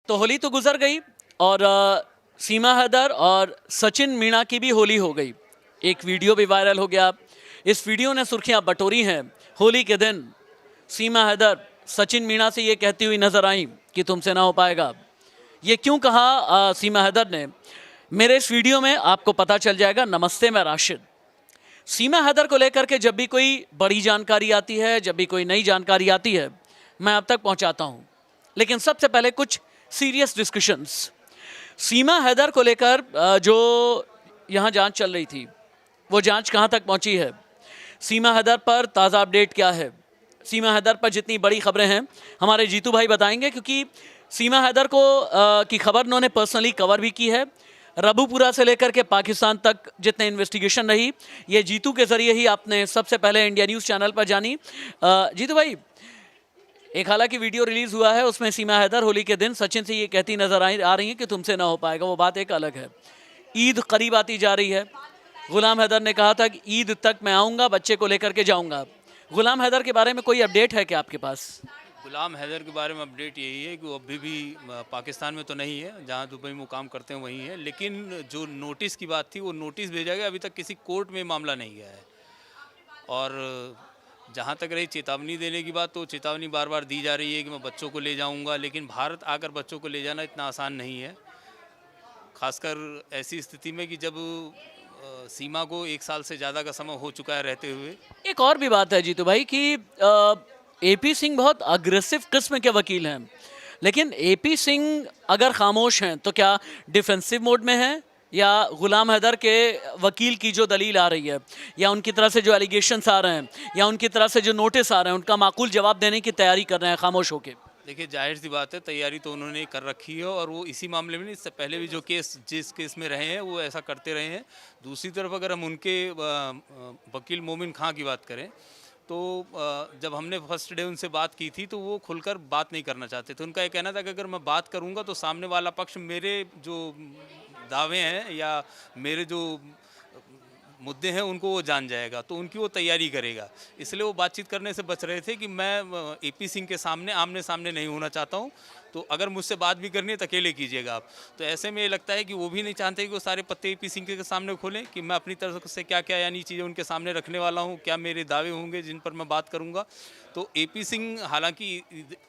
तो होली तो गुजर गई और सीमा हैदर और सचिन मीणा की भी होली हो गई। एक वीडियो भी वायरल हो गया। इस वीडियो ने सुर्खियां बटोरी हैं। होली के दिन सीमा हैदर सचिन मीणा से ये कहती हुई नजर आई कि तुमसे ना हो पाएगा। ये क्यों कहा सीमा हैदर ने, मेरे इस वीडियो में आपको पता चल जाएगा। नमस्ते, मैं राशिद। सीमा हैदर को लेकर के जब भी कोई बड़ी जानकारी आती है, जब भी कोई नई जानकारी आती है, मैं आप तक पहुंचाता हूं। लेकिन सबसे पहले कुछ सीरियस डिस्कशंस सीमा हैदर को लेकर जो यहाँ जांच चल रही थी, वो जांच कहाँ तक पहुँची है, सीमा हैदर पर ताज़ा अपडेट क्या है, सीमा हैदर पर जितनी बड़ी खबरें हैं हमारे जीतू भाई बताएंगे, क्योंकि सीमा हैदर को की खबर उन्होंने पर्सनली कवर भी की है। रबूपुरा से लेकर के पाकिस्तान तक जितने इन्वेस्टिगेशन रही, ये जीतू के ज़रिए ही आपने सबसे पहले इंडिया न्यूज़ चैनल पर जानी। जीतू भाई, एक हालांकि वीडियो रिलीज हुआ है, उसमें सीमा हैदर होली के दिन सचिन से ये कहती नजर आ रही है कि तुमसे ना हो पाएगा। वो बात एक अलग है। ईद करीब आती जा रही है। गुलाम हैदर ने कहा था कि ईद तक मैं आऊँगा, बच्चे को लेकर के जाऊँगा। गुलाम हैदर के बारे में कोई अपडेट है क्या आपके पास? गुलाम हैदर के बारे में अपडेट यही है कि वो अभी भी पाकिस्तान में तो नहीं है, जहाँ दुबई में काम करते हैं वहीं है। लेकिन जो नोटिस की बात थी, वो नोटिस भेजा गया, अभी तक किसी कोर्ट में मामला नहीं गया है। और जहाँ तक रही चेतावनी देने की बात, तो चेतावनी बार बार दी जा रही है कि मैं बच्चों को ले जाऊँगा, लेकिन भारत आकर बच्चों को ले जाना इतना आसान नहीं है, खासकर ऐसी स्थिति में कि जब सीमा को 1 साल से ज़्यादा का समय हो चुका है रहते हुए। एक और भी बात है जीतू भाई कि एपी सिंह बहुत अग्रेसिव किस्म के वकील हैं, लेकिन एपी सिंह अगर खामोश हैं तो क्या डिफेंसिव मोड में हैं, या गुलाम हैदर के वकील की जो दलील आ रही है, या उनकी तरफ से जो एलिगेशंस आ रहे हैं, या उनकी तरफ से जो नोटिस आ रहे हैं, उनका माकूल जवाब देने की तैयारी कर रहे हैं खामोश होकर? देखिए, जाहिर सी बात है, तैयारी तो उन्होंने कर रखी है, और वो इसी मामले में नहीं, इससे पहले भी जो जिस केस में रहे हैं वो ऐसा करते रहे हैं। दूसरी तरफ अगर हम उनके वकील मोमिन खां की बात करें, तो जब हमने फर्स्ट डे उनसे बात की थी, तो वो खुलकर बात नहीं करना चाहते थे। उनका ये कहना था कि अगर मैं बात करूंगा तो सामने वाला पक्ष मेरे जो दावे हैं या मेरे जो मुद्दे हैं उनको वो जान जाएगा, तो उनकी वो तैयारी करेगा। इसलिए वो बातचीत करने से बच रहे थे कि मैं एपी सिंह के सामने आमने सामने नहीं होना चाहता हूँ, तो अगर मुझसे बात भी करनी है तो अकेले कीजिएगा आप। तो ऐसे में ये लगता है कि वो भी नहीं चाहते कि वो सारे पत्ते एपी सिंह के सामने खोलें, कि मैं अपनी तरफ से क्या क्या यानी चीज़ें उनके सामने रखने वाला हूँ, क्या मेरे दावे होंगे जिन पर मैं बात करूँगा। तो एपी सिंह, हालांकि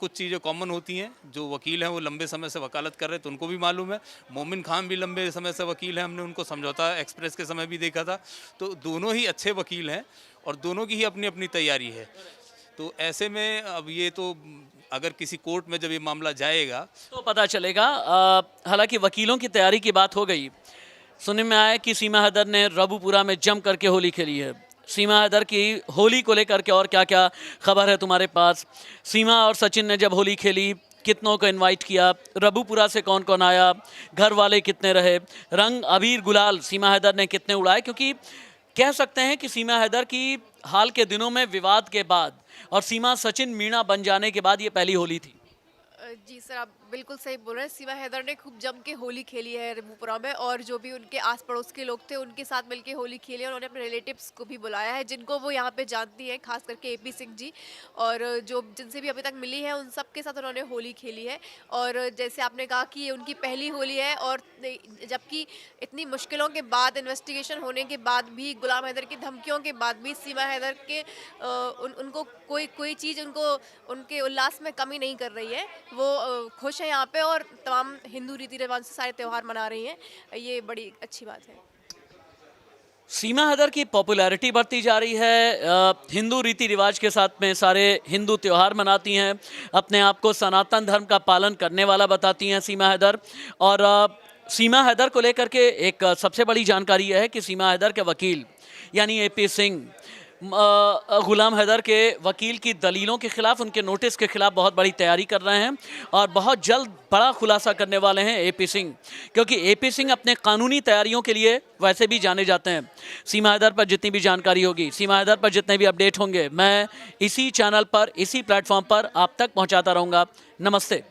कुछ चीज़ें कॉमन होती हैं, जो वकील हैं वो लंबे समय से वकालत कर रहे हैं तो उनको भी मालूम है। मोमिन खान भी लंबे समय से वकील हैं, हमने उनको समझौता एक्सप्रेस के समय भी देखा था। तो दोनों ही अच्छे वकील हैं और दोनों की ही अपनी अपनी तैयारी है। तो ऐसे में अब ये तो अगर किसी कोर्ट में जब ये मामला जाएगा तो पता चलेगा। हालांकि वकीलों की तैयारी की बात हो गई। सुनने में आया कि सीमा हैदर ने रबूपुरा में जम करके होली खेली है। सीमा हैदर की होली को लेकर के और क्या क्या खबर है तुम्हारे पास? सीमा और सचिन ने जब होली खेली, कितनों को इनवाइट किया, रबूपुरा से कौन कौन आया, घर वाले कितने रहे, रंग अबीर गुलाल सीमा हैदर ने कितने उड़ाए? क्योंकि कह सकते हैं कि सीमा हैदर की हाल के दिनों में विवाद के बाद और सीमा सचिन मीणा बन जाने के बाद ये पहली होली थी। जी सर, आप बिल्कुल सही बोल रहे हैं। सीमा हैदर ने खूब जम के होली खेली है रबूपुरा में, और जो भी उनके आस पड़ोस के लोग थे उनके साथ मिलके होली खेली है। उन्होंने अपने रिलेटिव्स को भी बुलाया है जिनको वो यहाँ पे जानती हैं, खास करके एपी सिंह जी, और जो जिनसे भी अभी तक मिली है उन सब के साथ उन्होंने होली खेली है। और जैसे आपने कहा कि ये उनकी पहली होली है, और जबकि इतनी मुश्किलों के बाद, इन्वेस्टिगेशन होने के बाद भी, गुलाम हैदर की धमकियों के बाद भी सीमा हैदर के उनको कोई चीज़ उनके उल्लास में कमी नहीं कर रही है। वो खुश हैं यहाँ पे और तमाम हिंदू रीति रिवाज से सारे त्यौहार मना रही हैं। ये बड़ी अच्छी बात है। सीमा हैदर की पॉपुलैरिटी बढ़ती जा रही है। हिंदू रीति रिवाज के साथ में सारे हिंदू त्यौहार मनाती हैं, अपने आप को सनातन धर्म का पालन करने वाला बताती हैं सीमा हैदर। और सीमा हैदर को लेकर के एक सबसे बड़ी जानकारी यह है कि सीमा हैदर के वकील यानी एपी सिंह गुलाम हैदर के वकील की दलीलों के खिलाफ, उनके नोटिस के खिलाफ बहुत बड़ी तैयारी कर रहे हैं, और बहुत जल्द बड़ा खुलासा करने वाले हैं एपी सिंह, क्योंकि एपी सिंह अपने कानूनी तैयारियों के लिए वैसे भी जाने जाते हैं। सीमा हैदर पर जितनी भी जानकारी होगी, सीमा हैदर पर जितने भी अपडेट होंगे, मैं इसी चैनल पर, इसी प्लेटफॉर्म पर आप तक पहुंचाता रहूँगा। नमस्ते।